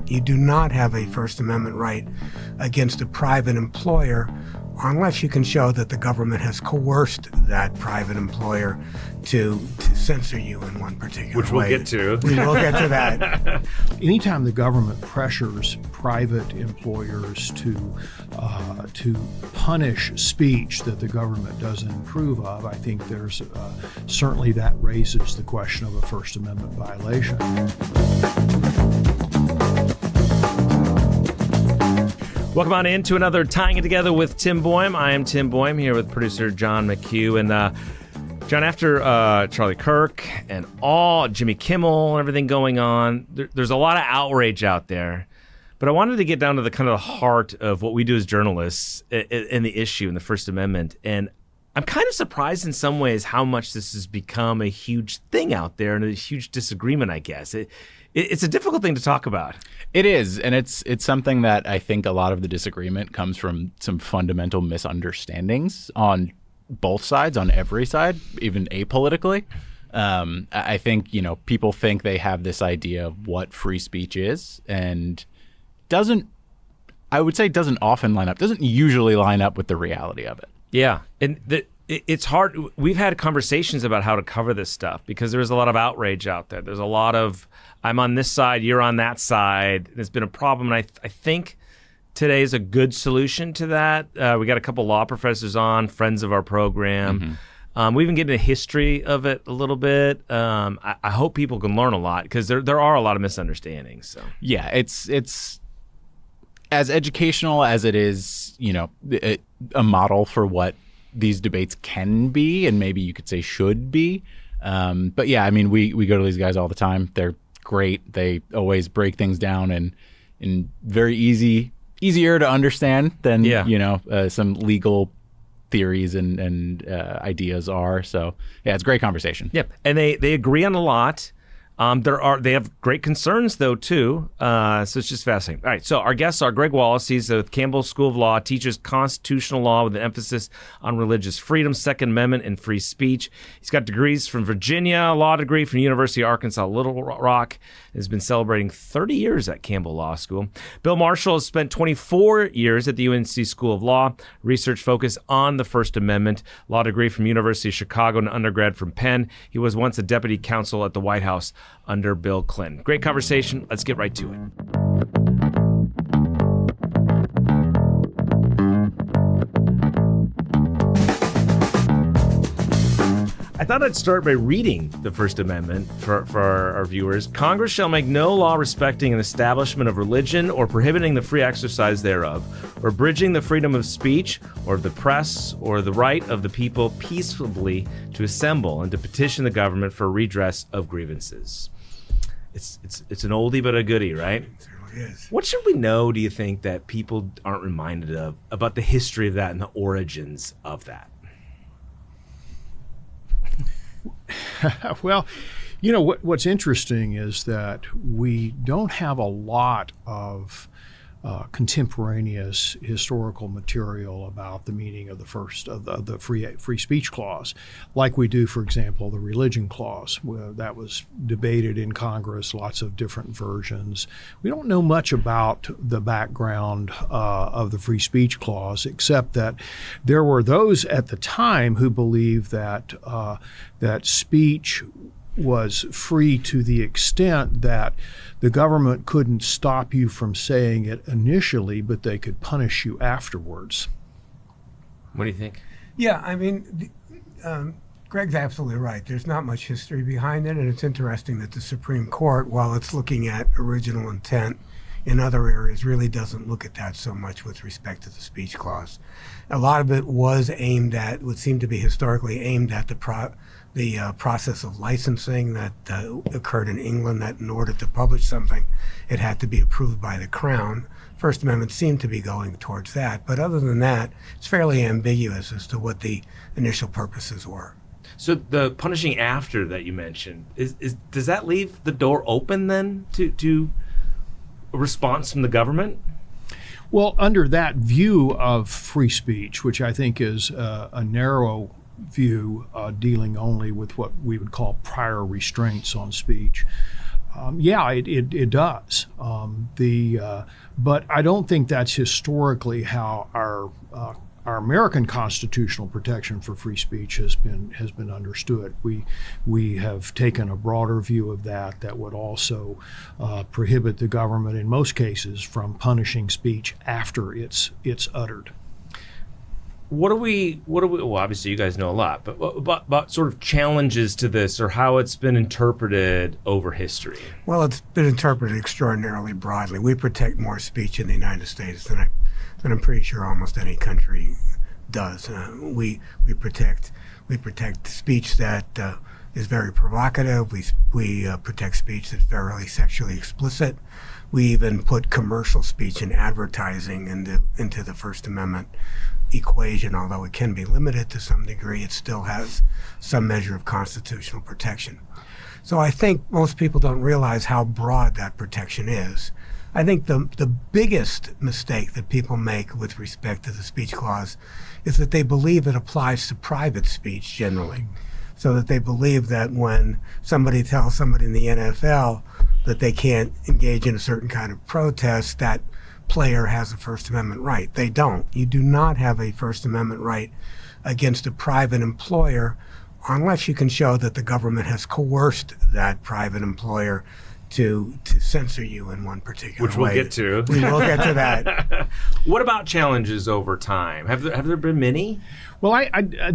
You do not have a First Amendment right against a private employer unless you can show that the government has coerced that private employer to censor you in one particular Which way. we'll get to. We will get to that. Anytime the government pressures private employers to punish speech that the government doesn't approve of, I think there's certainly that raises the question of a First Amendment violation. Welcome on into another Tying It Together with Tim Boehm. I am Tim Boehm here with producer John McHugh. And John, after Charlie Kirk and all Jimmy Kimmel and everything going on, there's a lot of outrage out there. But I wanted to get down to the kind of the heart of what we do as journalists in the issue in the First Amendment. And I'm kind of surprised in some ways how much this has become a huge thing out there and a huge disagreement, I guess. It's a difficult thing to talk about. It is, and it's something that I think a lot of the disagreement comes from some fundamental misunderstandings on both sides, on every side, even apolitically. I think, people think they have this idea of what free speech is, and doesn't usually line up with the reality of it. Yeah, and it's hard. We've had conversations about how to cover this stuff because there's a lot of outrage out there. There's a lot of, I'm on this side, you're on that side. There's been a problem, and I think today is a good solution to that. We got a couple law professors on, friends of our program. Mm-hmm. We even get into the history of it a little bit. I hope people can learn a lot because there are a lot of misunderstandings. So yeah, it's as educational as it is, a model for what these debates can be, and maybe you could say should be. But yeah, I mean, we go to these guys all the time. They're great. They always break things down in very easier to understand than some legal theories and ideas are. So yeah, it's a great conversation. Yep, and they agree on a lot. They have great concerns though too, so it's just fascinating. All right, so our guests are Greg Wallace. He's with Campbell School of Law, teaches constitutional law with an emphasis on religious freedom, Second Amendment, and free speech. He's got degrees from Virginia, a law degree from the University of Arkansas Little Rock, and has been celebrating 30 years at Campbell Law School. Bill Marshall has spent 24 years at the UNC School of Law, research focus on the First Amendment, law degree from University of Chicago, and undergrad from Penn. He was once a deputy counsel at the White House under Bill Clinton. Great conversation. Let's get right to it. I thought I'd start by reading the First Amendment for our viewers. Congress shall make no law respecting an establishment of religion or prohibiting the free exercise thereof, or abridging the freedom of speech or of the press or the right of the people peaceably to assemble and to petition the government for redress of grievances. It's an oldie but a goodie, right? It certainly is. What should we know, do you think, that people aren't reminded of about the history of that and the origins of that? Well, what's interesting is that we don't have a lot of contemporaneous historical material about the meaning of the free speech clause, like we do, for example, the religion clause. That was debated in Congress, lots of different versions. We don't know much about the background of the free speech clause, except that there were those at the time who believed that that speech was free to the extent that the government couldn't stop you from saying it initially, but they could punish you afterwards. What do you think? Yeah, I mean, Greg's absolutely right. There's not much history behind it, and it's interesting that the Supreme Court, while it's looking at original intent in other areas, really doesn't look at that so much with respect to the speech clause. A lot of it was would seem to be historically aimed at the process of licensing that occurred in England, that in order to publish something, it had to be approved by the Crown. First Amendment seemed to be going towards that. But other than that, it's fairly ambiguous as to what the initial purposes were. So the punishing after that you mentioned, does that leave the door open then to a response from the government? Well, under that view of free speech, which I think is a narrow view dealing only with what we would call prior restraints on speech, Yeah, it does. But I don't think that's historically how our American constitutional protection for free speech has been understood. We have taken a broader view of that would also prohibit the government in most cases from punishing speech after it's uttered. What do we, well, obviously you guys know a lot, but what about sort of challenges to this or how it's been interpreted over history? Well, it's been interpreted extraordinarily broadly. We protect more speech in the United States than I'm pretty sure almost any country does. We protect speech that is very provocative. We protect speech that's very sexually explicit. We even put commercial speech and advertising into the First Amendment equation. Although it can be limited to some degree, it still has some measure of constitutional protection. So I think most people don't realize how broad that protection is. I think the biggest mistake that people make with respect to the speech clause is that they believe it applies to private speech generally. So that they believe that when somebody tells somebody in the NFL that they can't engage in a certain kind of protest, that player has a First Amendment right. They don't. You do not have a First Amendment right against a private employer unless you can show that the government has coerced that private employer to censor you in one particular Which we'll way. get to. We will get to that. What about challenges over time? Have there been many? Well,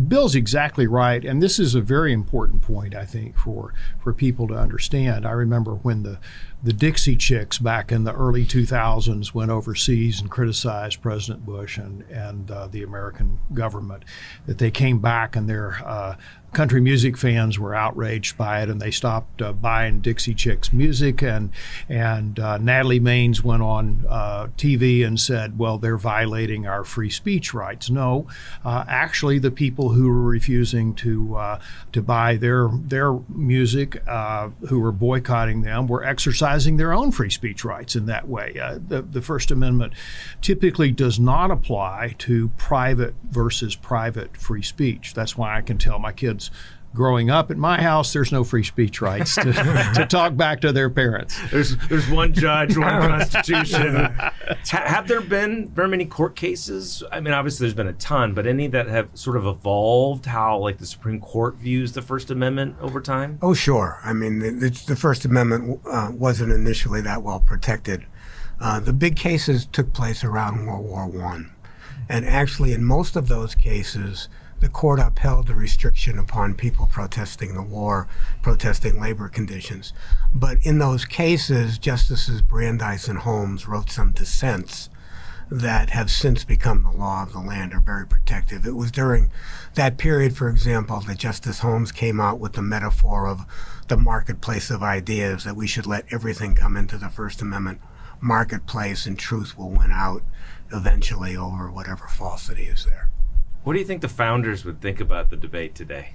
Bill's exactly right, and this is a very important point, I think, for people to understand. I remember when the Dixie Chicks back in the early 2000s went overseas and criticized President Bush and the American government, that they came back and their country music fans were outraged by it, and they stopped buying Dixie Chicks music. And Natalie Maines went on TV and said, "Well, they're violating our free speech rights." No, actually, the people who were refusing to buy their music, who were boycotting them, were exercising their own free speech rights in that way. The First Amendment typically does not apply to private versus private free speech. That's why I can tell my kids, growing up at my house, there's no free speech rights to talk back to their parents. There's one judge, one constitution. Have there been very many court cases? I mean, obviously there's been a ton, but any that have sort of evolved how, like, the Supreme Court views the First Amendment over time? Oh, sure. I mean, the First Amendment wasn't initially that well protected. The big cases took place around World War I. And actually, in most of those cases, the court upheld the restriction upon people protesting the war, protesting labor conditions. But in those cases, Justices Brandeis and Holmes wrote some dissents that have since become the law of the land, are very protective. It was during that period, for example, that Justice Holmes came out with the metaphor of the marketplace of ideas, that we should let everything come into the First Amendment marketplace and truth will win out eventually over whatever falsity is there. What do you think the founders would think about the debate today?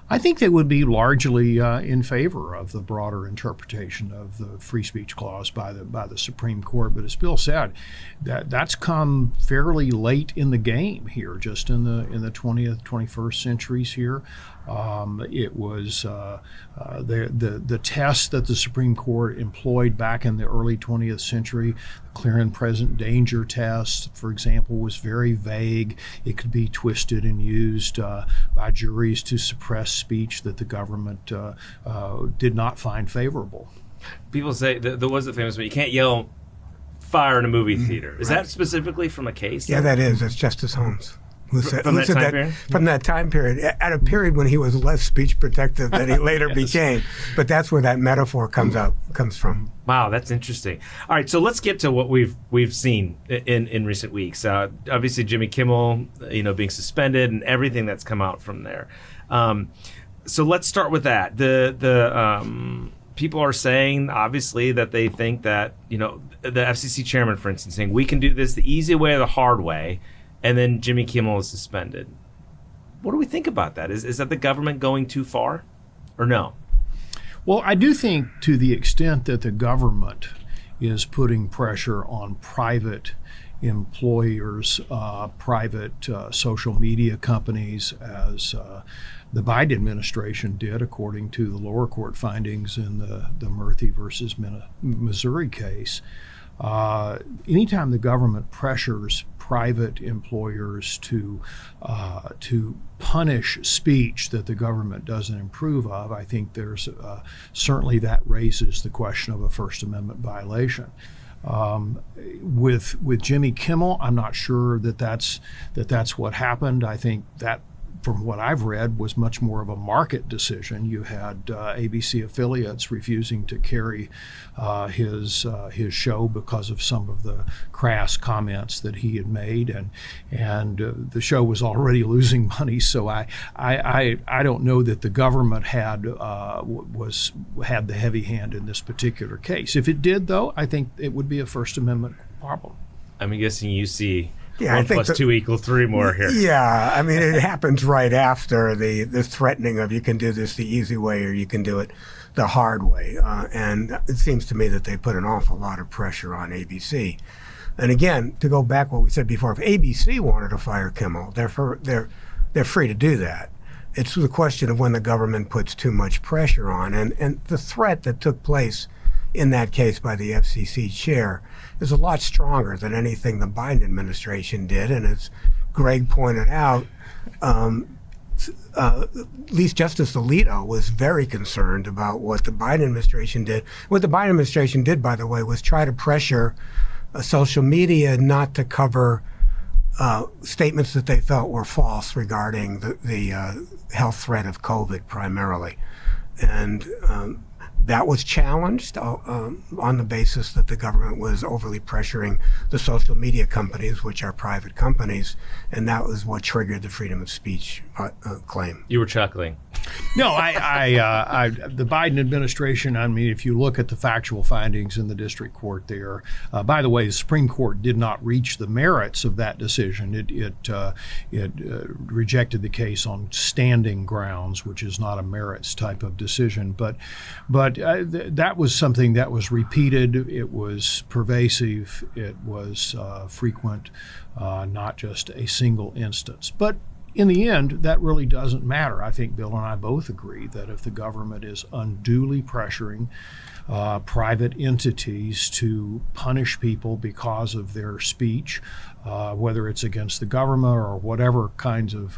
I think they would be largely in favor of the broader interpretation of the free speech clause by the Supreme Court. But as Bill said, that's come fairly late in the game here, just in the 20th, 21st centuries here. It was the test that the Supreme Court employed back in the early 20th century, the clear and present danger test, for example, was very vague. It could be twisted and used by juries to suppress speech that the government did not find favorable. People say, there was a famous one, you can't yell fire in a movie theater. Is that specifically from a case? Yeah, that is. That's Justice Holmes. From that time period? From that time period, at a period when he was less speech protective than he later became. But that's where that metaphor comes from. Wow, that's interesting. All right, so let's get to what we've seen in recent weeks. Obviously, Jimmy Kimmel, being suspended and everything that's come out from there. So let's start with that. The people are saying, obviously, that they think that the FCC chairman, for instance, saying we can do this the easy way or the hard way. And then Jimmy Kimmel is suspended. What do we think about that? Is that the government going too far or no? Well, I do think to the extent that the government is putting pressure on private employers, private social media companies, as the Biden administration did, according to the lower court findings in the Murphy versus Missouri case. Anytime the government pressures private employers to punish speech that the government doesn't approve of, I think there's certainly that raises the question of a First Amendment violation. With Jimmy Kimmel, I'm not sure that's what happened. I think that, from what I've read, was much more of a market decision. You had ABC affiliates refusing to carry his show because of some of the crass comments that he had made, and the show was already losing money. So I don't know that the government had the heavy hand in this particular case. If it did, though, I think it would be a First Amendment problem. I'm guessing you see. Yeah, 1 plus 2 equals 3 more here. Yeah, I mean, it happens right after the threatening of you can do this the easy way or you can do it the hard way. And it seems to me that they put an awful lot of pressure on ABC. And again, to go back what we said before, if ABC wanted to fire Kimmel, they're free to do that. It's the question of when the government puts too much pressure on. And the threat that took place in that case by the FCC chair is a lot stronger than anything the Biden administration did. And as Greg pointed out, at least Justice Alito was very concerned about what the Biden administration did. What the Biden administration did, by the way, was try to pressure social media not to cover statements that they felt were false regarding the health threat of COVID primarily. And that was challenged on the basis that the government was overly pressuring the social media companies, which are private companies, and that was what triggered the freedom of speech claim. You were chuckling. No, the Biden administration, I mean, if you look at the factual findings in the district court there, by the way, the Supreme Court did not reach the merits of that decision. It rejected the case on standing grounds, which is not a merits type of decision. But that was something that was repeated. It was pervasive. It was frequent, not just a single instance. But in the end, that really doesn't matter. I think Bill and I both agree that if the government is unduly pressuring private entities to punish people because of their speech, whether it's against the government or whatever kinds of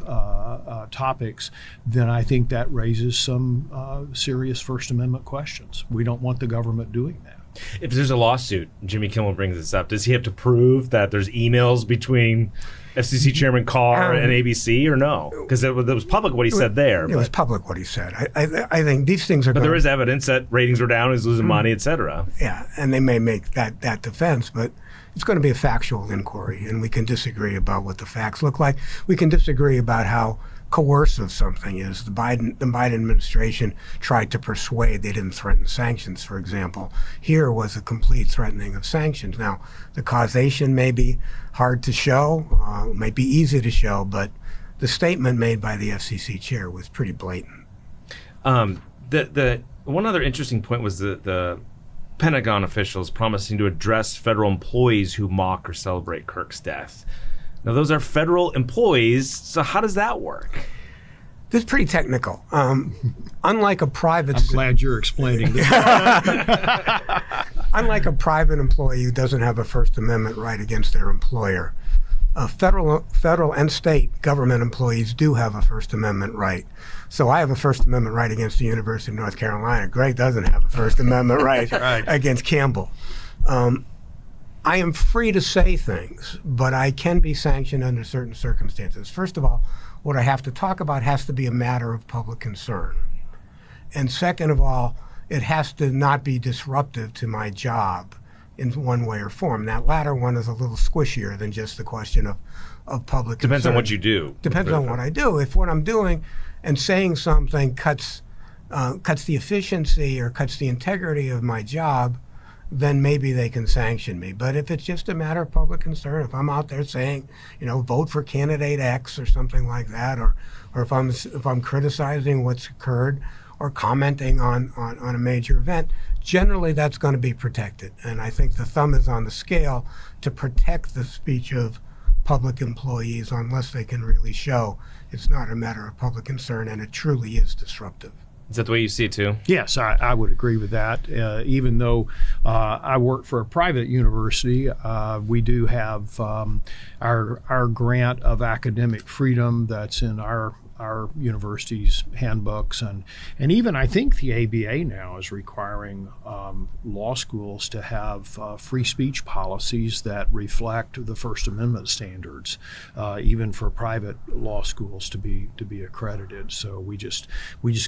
topics, then I think that raises some serious First Amendment questions. We don't want the government doing that. If there's a lawsuit, Jimmy Kimmel brings this up, does he have to prove that there's emails between FCC Chairman Carr and ABC, or no? Because it was public what he said there. It was public what he said. I think these things are. But there is evidence that ratings were down, he's losing money, et cetera. Yeah, and they may make that defense, but it's going to be a factual inquiry, and we can disagree about what the facts look like. We can disagree about how coercive something is. The Biden administration tried to persuade they didn't threaten sanctions, for example. Here was a complete threatening of sanctions. Now, the causation may be hard to show, may be easy to show, but the statement made by the FCC chair was pretty blatant. The one other interesting point was the Pentagon officials promising to address federal employees who mock or celebrate Kirk's death. Now, those are federal employees, so how does that work? This is pretty technical. Unlike a private... I'm glad you're explaining this. Unlike a private employee who doesn't have a First Amendment right against their employer, federal and state government employees do have a First Amendment right. So I have a First Amendment right against the University of North Carolina. Greg doesn't have a First Amendment right against Campbell. I am free to say things, but I can be sanctioned under certain circumstances. First of all, what I have to talk about has to be a matter of public concern. And second of all, it has to not be disruptive to my job in one way or form. That latter one is a little squishier than just the question of public concern. Depends on what you do. Depends on what I do. If what I'm doing and saying something cuts the efficiency or cuts the integrity of my job, then maybe they can sanction me. But if it's just a matter of public concern, if I'm out there saying, vote for candidate X or something like that, or if I'm criticizing what's occurred, or commenting on a major event, generally that's going to be protected. And I think the thumb is on the scale to protect the speech of public employees unless they can really show it's not a matter of public concern and it truly is disruptive. Is that the way you see it too? Yes, I would agree with that. Even though I work for a private university, we do have our grant of academic freedom that's in our university's handbooks, and even I think the ABA now is requiring law schools to have free speech policies that reflect the First Amendment standards, even for private law schools to be accredited. So we just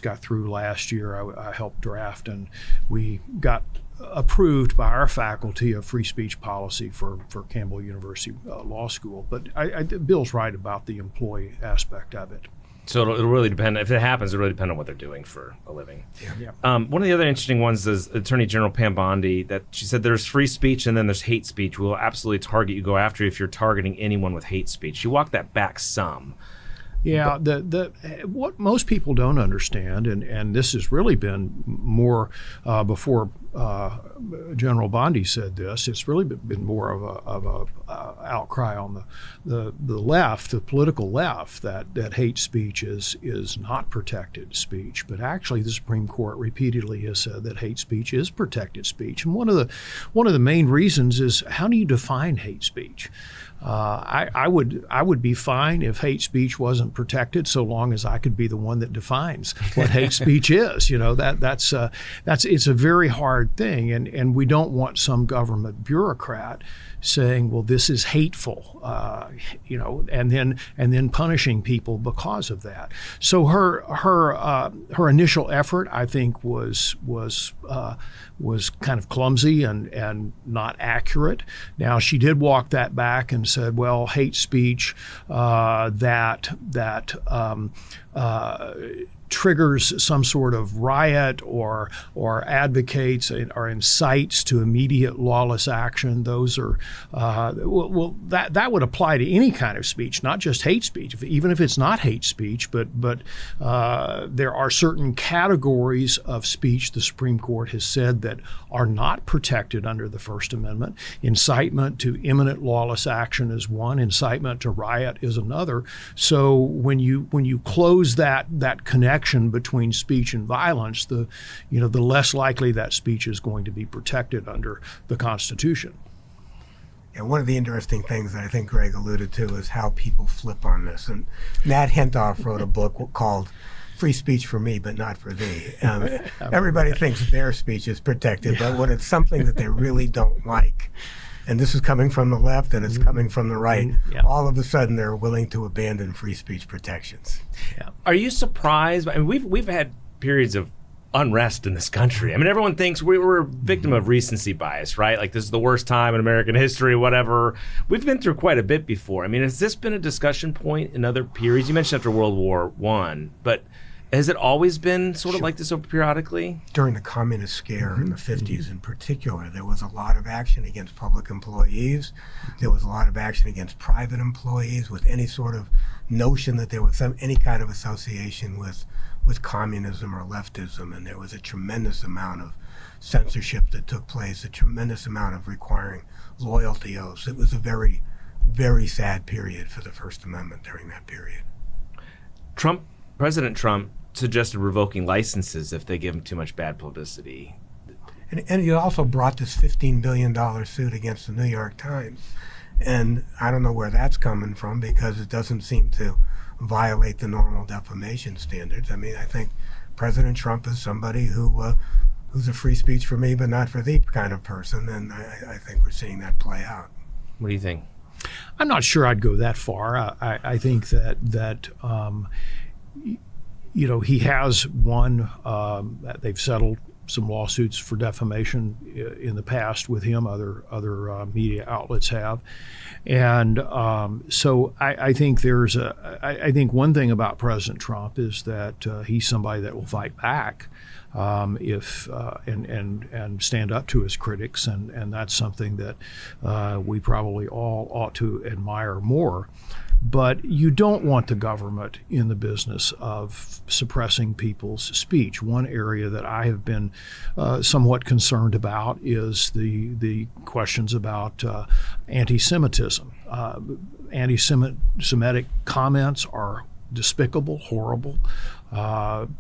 got through last year. I helped draft, and we got approved by our faculty a free speech policy for Campbell University Law School. But Bill's right about the employee aspect of it. So it'll really depend. If it happens, it'll really depend on what they're doing for a living. Yeah. One of the other interesting ones is Attorney General Pam Bondi, that she said there's free speech and then there's hate speech. We'll absolutely target you, go after you if you're targeting anyone with hate speech. She walked that back some. Yeah, what most people don't understand, and this has really been more before General Bondi said this. It's really been more of a outcry on the left, the political left, that hate speech is not protected speech. But actually, the Supreme Court repeatedly has said that hate speech is protected speech. And one of the main reasons is, how do you define hate speech? I would be fine if hate speech wasn't protected, so long as I could be the one that defines what hate speech is. You know, that's it's a very hard thing, and we don't want some government bureaucrat saying, well, this is hateful, and then punishing people because of that. So her initial effort, I think, was kind of clumsy and not accurate. Now, she did walk that back and said, well, hate speech that triggers some sort of riot or advocates or incites to immediate lawless action. Those are that would apply to any kind of speech, not just hate speech, even if it's not hate speech. But there are certain categories of speech the Supreme Court has said that are not protected under the First Amendment. Incitement to imminent lawless action is one. Incitement to riot is another. So when you close that connection between speech and violence, the less likely that speech is going to be protected under the Constitution. Yeah, one of the interesting things that I think Greg alluded to is how people flip on this. And Nat Hentoff wrote a book called Free Speech for Me, but Not for Thee. Everybody thinks their speech is protected, but when it's something that they really don't like, and this is coming from the left and it's coming from the right, all of a sudden they're willing to abandon free speech protections. Yeah. Are you surprised? I mean, we've had periods of unrest in this country. I mean, everyone thinks we're a victim of recency bias, right? Like, this is the worst time in American history, whatever. We've been through quite a bit before. I mean, has this been a discussion point in other periods? You mentioned after World War I, but has it always been sort of like this periodically? During the communist scare in the 50s in particular, there was a lot of action against public employees. There was a lot of action against private employees with any sort of notion that there was any kind of association with communism or leftism. And there was a tremendous amount of censorship that took place, a tremendous amount of requiring loyalty oaths. It was a very, very sad period for the First Amendment during that period. President Trump suggested revoking licenses if they give him too much bad publicity. And he also brought this $15 billion suit against the New York Times. And I don't know where that's coming from, because it doesn't seem to violate the normal defamation standards. I mean, I think President Trump is somebody who's a free speech for me but not for thee kind of person, and I think we're seeing that play out. What do you think? I'm not sure I'd go that far. I think that he has won. They've settled some lawsuits for defamation in the past with him. Other media outlets have, and so I think I think one thing about President Trump is that he's somebody that will fight back if and stand up to his critics, and that's something that we probably all ought to admire more. But you don't want the government in the business of suppressing people's speech. One area that I have been somewhat concerned about is the questions about anti-Semitism. Anti-Semitic comments are despicable, horrible.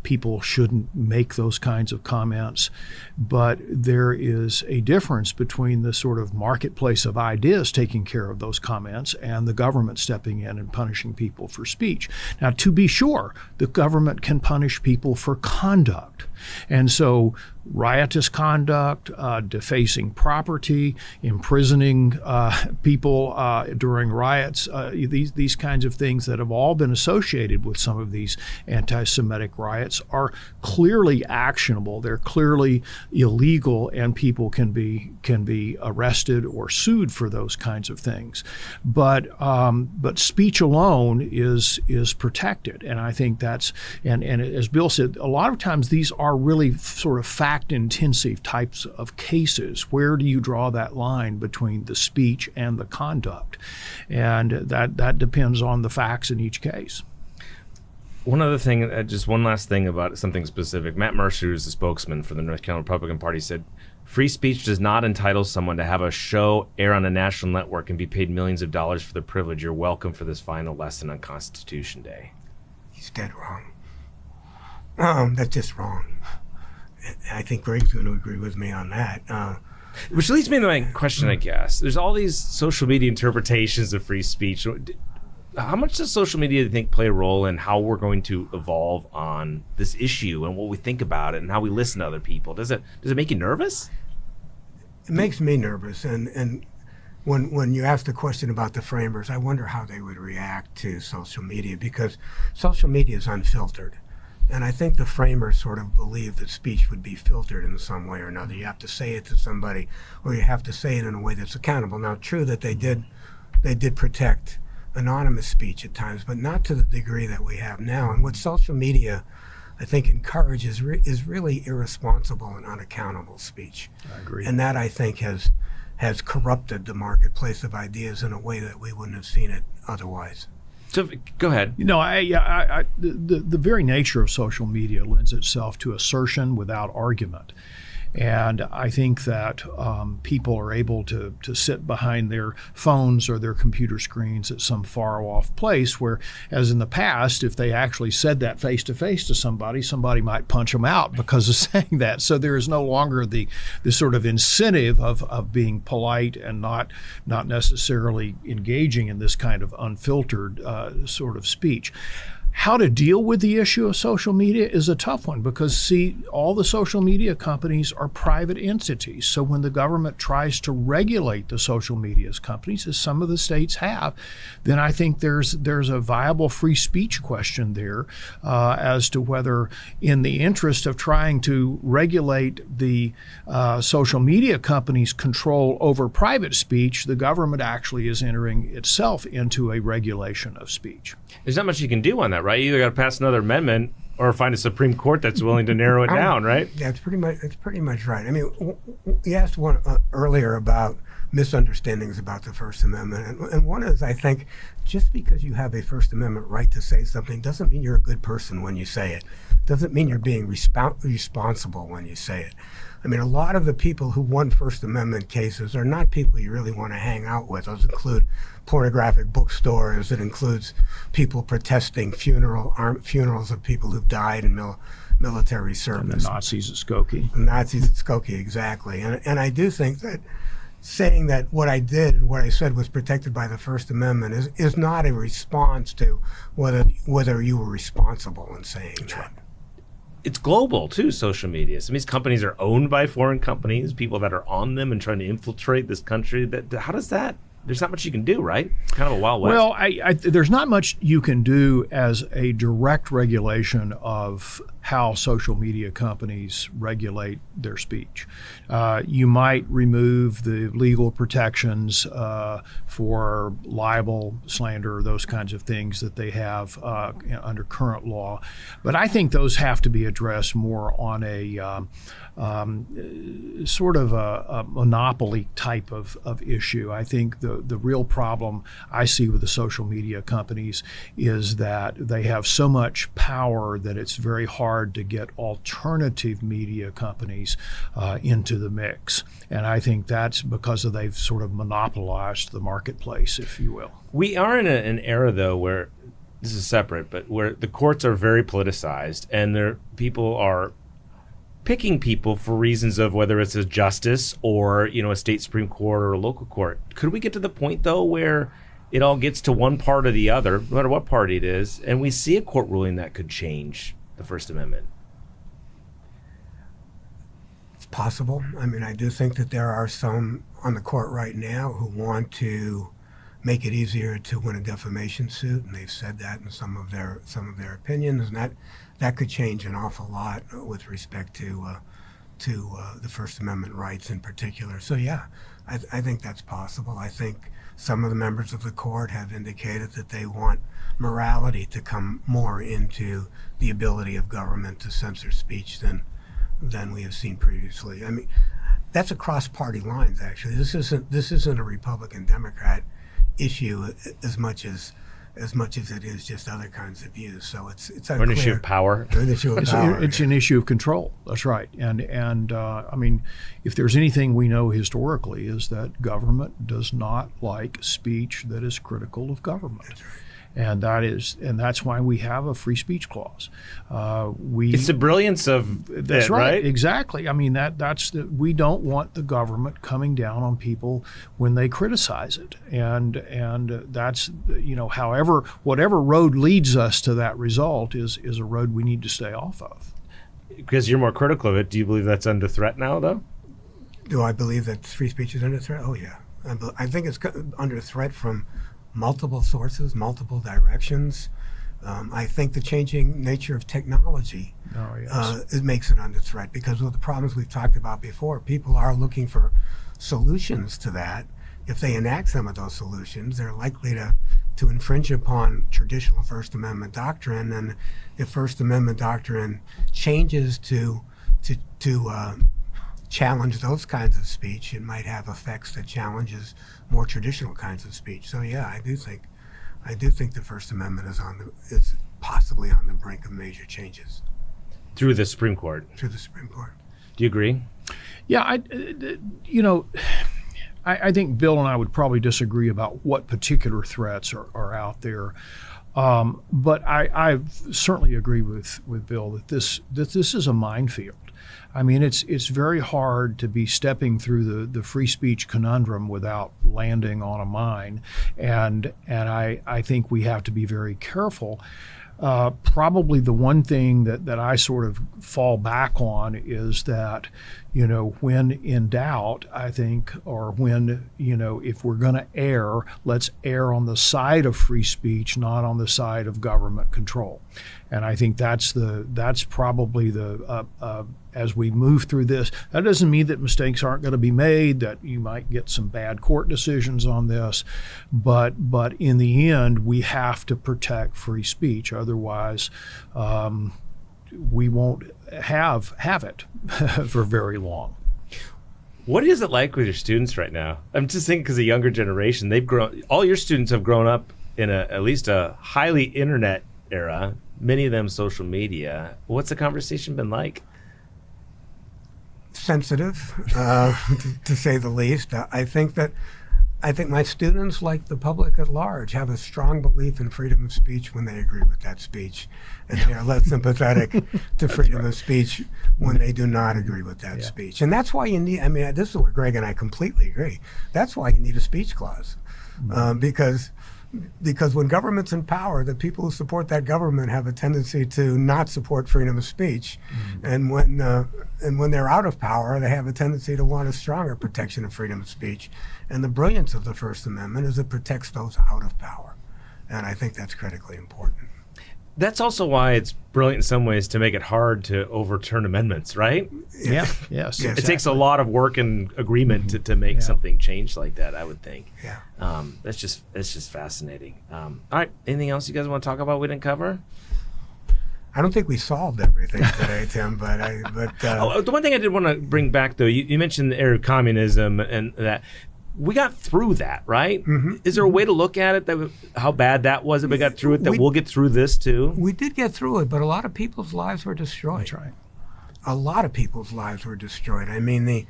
People shouldn't make those kinds of comments. But there is a difference between the sort of marketplace of ideas taking care of those comments and the government stepping in and punishing people for speech. Now, to be sure, the government can punish people for conduct. And so riotous conduct, defacing property, imprisoning people during riots, these kinds of things that have all been associated with some of these anti-Semitic riots are clearly actionable. They're clearly illegal, and people can be arrested or sued for those kinds of things. But speech alone is protected, and I think that's and as Bill said, a lot of times these are really sort of fact-intensive types of cases. Where do you draw that line between the speech and the conduct? And that depends on the facts in each case. One other thing, just one last thing about something specific. Matt Mercer, who's the spokesman for the North Carolina Republican Party, said, "Free speech does not entitle someone to have a show air on a national network and be paid millions of dollars for the privilege. You're welcome for this final lesson on Constitution Day." He's dead wrong. That's just wrong. I think Greg's going to agree with me on that. Which leads me to my question, I guess. There's all these social media interpretations of free speech. How much does social media, do you think, play a role in how we're going to evolve on this issue and what we think about it and how we listen to other people? Does it make you nervous? It makes me nervous. And when you ask the question about the framers, I wonder how they would react to social media, because social media is unfiltered. And I think the framers sort of believed that speech would be filtered in some way or another. You have to say it to somebody, or you have to say it in a way that's accountable. Now, true that they did protect anonymous speech at times, but not to the degree that we have now. And what social media, I think, encourages is really irresponsible and unaccountable speech. I agree. And that, I think, has corrupted the marketplace of ideas in a way that we wouldn't have seen it otherwise. So, go ahead. You know, the very nature of social media lends itself to assertion without argument. And I think that people are able to sit behind their phones or their computer screens at some far off place where, as in the past, if they actually said that face to face to somebody might punch them out because of saying that. So there is no longer the sort of incentive of being polite and not necessarily engaging in this kind of unfiltered sort of speech. How to deal with the issue of social media is a tough one because, see, all the social media companies are private entities. So when the government tries to regulate the social media companies, as some of the states have, then I think there's a viable free speech question there as to whether, in the interest of trying to regulate the social media companies' control over private speech, the government actually is entering itself into a regulation of speech. There's not much you can do on that, right? You either got to pass another amendment or find a Supreme Court that's willing to narrow it down, right? Yeah, it's pretty much right. I mean, you asked one earlier about misunderstandings about the First Amendment, and one is, I think, just because you have a First Amendment right to say something doesn't mean you're a good person when you say it. Doesn't mean you're being responsible when you say it. I mean, a lot of the people who won First Amendment cases are not people you really want to hang out with. Those include pornographic bookstores. It includes people protesting funerals of people who've died in military service. And the Nazis at Skokie. The Nazis at Skokie, exactly. And I do think that saying that what I did and what I said was protected by the First Amendment is not a response to whether you were responsible in saying that. It's global, too, social media. Some of these companies are owned by foreign companies, people that are on them and trying to infiltrate this country. How does that? There's not much you can do, right? It's kind of a wild west. Well, there's not much you can do as a direct regulation of how social media companies regulate their speech. You might remove the legal protections for libel, slander, those kinds of things that they have under current law, but I think those have to be addressed more on a sort of a monopoly type of issue. I think the real problem I see with the social media companies is that they have so much power that it's very hard to get alternative media companies into the mix. And I think that's because they've sort of monopolized the marketplace, if you will. We are in an era, though, where this is separate, but where the courts are very politicized, and people are picking people for reasons of whether it's a justice or, a state Supreme Court or a local court. Could we get to the point, though, where it all gets to one part or the other, no matter what party it is, and we see a court ruling that could change the First Amendment? It's possible. I mean, I do think that there are some on the court right now who want to make it easier to win a defamation suit, and they've said that in some of their opinions, and that could change an awful lot with respect to the First Amendment rights in particular. So yeah, I think that's possible. I think some of the members of the court have indicated that they want morality to come more into the ability of government to censor speech than we have seen previously. I mean, that's across party lines. Actually, this isn't a Republican-Democrat issue as much as it is just other kinds of views. So it's unclear. An issue of power. An issue of power. It's an issue of control. That's right. And I mean, if there's anything we know historically is that government does not like speech that is critical of government. That's right. And that's why we have a free speech clause. It's the brilliance of that's it, right? Exactly. I mean we don't want the government coming down on people when they criticize it, and that's whatever road leads us to that result is a road we need to stay off of. Because you're more critical of it, do you believe that's under threat now, though? Do I believe that free speech is under threat? Oh yeah, I think it's under threat from multiple sources, multiple directions. I think the changing nature of technology it makes it under threat because of the problems we've talked about before. People are looking for solutions to that. If they enact some of those solutions, they're likely to infringe upon traditional First Amendment doctrine. And if First Amendment doctrine changes to challenge those kinds of speech, it might have effects that challenges more traditional kinds of speech. So yeah, I do think the First Amendment is possibly on the brink of major changes Through the Supreme Court. through the Supreme Court. Do you agree? Yeah, I think Bill and I would probably disagree about what particular threats are out there. But I certainly agree with Bill that this is a minefield. I mean, it's very hard to be stepping through the free speech conundrum without landing on a mine, and I think we have to be very careful. Probably the one thing that I sort of fall back on is that, when in doubt, I think, or when, if we're going to err, let's err on the side of free speech, not on the side of government control. And I think that's probably as we move through this. That doesn't mean that mistakes aren't going to be made, that you might get some bad court decisions on this, but in the end, we have to protect free speech. Otherwise, we won't have it for very long. What is it like with your students right now? I'm just thinking because the younger generation, all your students have grown up in at least a highly internet era, many of them social media. What's the conversation been like? Sensitive, to say the least. I think my students, like the public at large, have a strong belief in freedom of speech when they agree with that speech, and they are less sympathetic to freedom of speech when they do not agree with that speech. And that's why you need, this is where Greg and I completely agree. That's why you need a speech clause, because when government's in power, the people who support that government have a tendency to not support freedom of speech, and when they're out of power, they have a tendency to want a stronger protection of freedom of speech. And the brilliance of the First Amendment is it protects those out of power, and I think that's critically important. That's also why it's brilliant in some ways to make it hard to overturn amendments, right? Yeah. Yes. Yeah. It takes a lot of work and agreement to make something change like that, I would think. Yeah. It's just fascinating. All right, anything else you guys want to talk about we didn't cover? I don't think we solved everything today, Tim, but The one thing I did want to bring back, though, you mentioned the era of communism and that. We got through that, right? Mm-hmm. Is there a way to look at it, how bad that was, that we got through it, that we'll get through this, too? we did get through it, but a lot of people's lives were destroyed. That's right. A lot of people's lives were destroyed. I mean, the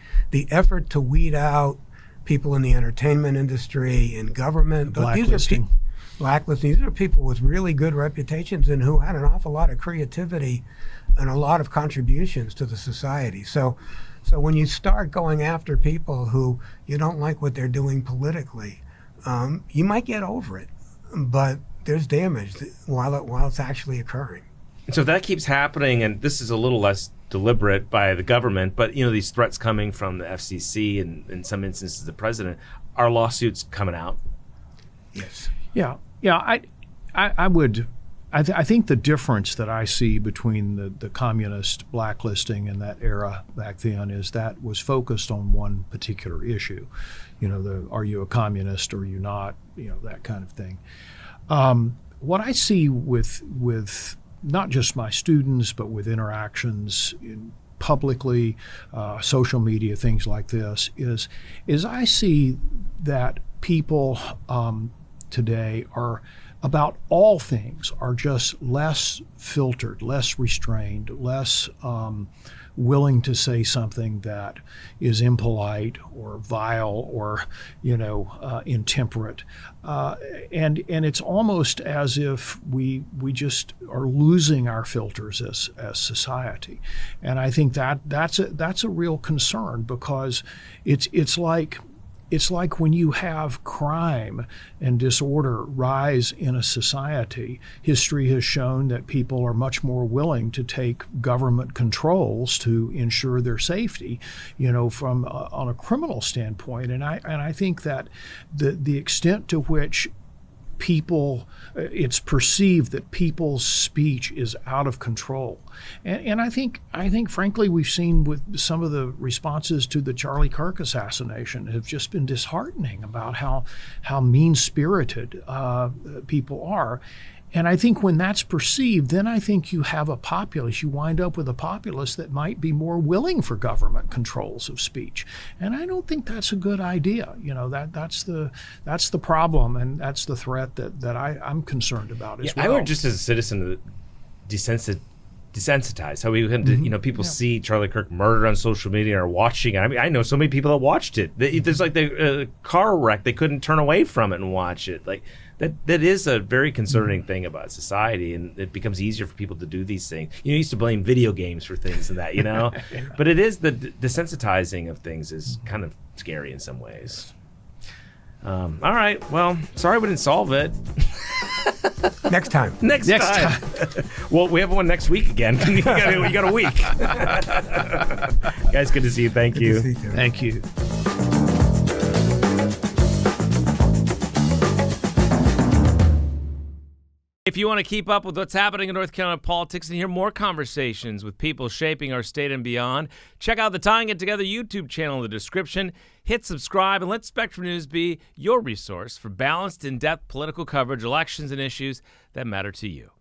effort to weed out people in the entertainment industry, in government. Blacklisting. These are people with really good reputations and who had an awful lot of creativity and a lot of contributions to the society. So when you start going after people who you don't like what they're doing politically, you might get over it, but there's damage while it's actually occurring. So if that keeps happening, and this is a little less deliberate by the government, but these threats coming from the FCC and in some instances the president, are lawsuits coming out? Yes. Yeah. I would. I think the difference that I see between the communist blacklisting and that era back then is that was focused on one particular issue. Are you a communist or are you not? That kind of thing. What I see with not just my students, but with interactions publicly, social media, things like this, is I see that people today are, about all things, are just less filtered, less restrained, less willing to say something that is impolite or vile or intemperate, and it's almost as if we just are losing our filters as society, and I think that's a real concern, because it's like when you have crime and disorder rise in a society, history has shown that people are much more willing to take government controls to ensure their safety, from on a criminal standpoint. And I think that the extent to which it's perceived that people's speech is out of control. And I think frankly we've seen with some of the responses to the Charlie Kirk assassination have just been disheartening about how mean-spirited people are. And I think when that's perceived, then I think you have a populace. You wind up with a populace that might be more willing for government controls of speech. And I don't think that's a good idea. That's the problem, and that's the threat that I'm concerned about as well. I would just, as a citizen, desensitized. How we can, people see Charlie Kirk murdered on social media or watching it. I mean, I know so many people that watched it. There's like the car wreck; they couldn't turn away from it and watch it. Like that is a very concerning thing about society, and it becomes easier for people to do these things. You used to blame video games for things and that, but it is the desensitizing of things is kind of scary in some ways. All right. Well, sorry we didn't solve it. Next time. Next time. Well, we have one next week again. you got a week. Guys, good to see you. Thank you. Thank you. If you want to keep up with what's happening in North Carolina politics and hear more conversations with people shaping our state and beyond, check out the Tying It Together YouTube channel in the description. Hit subscribe and let Spectrum News be your resource for balanced, in-depth political coverage, elections, and issues that matter to you.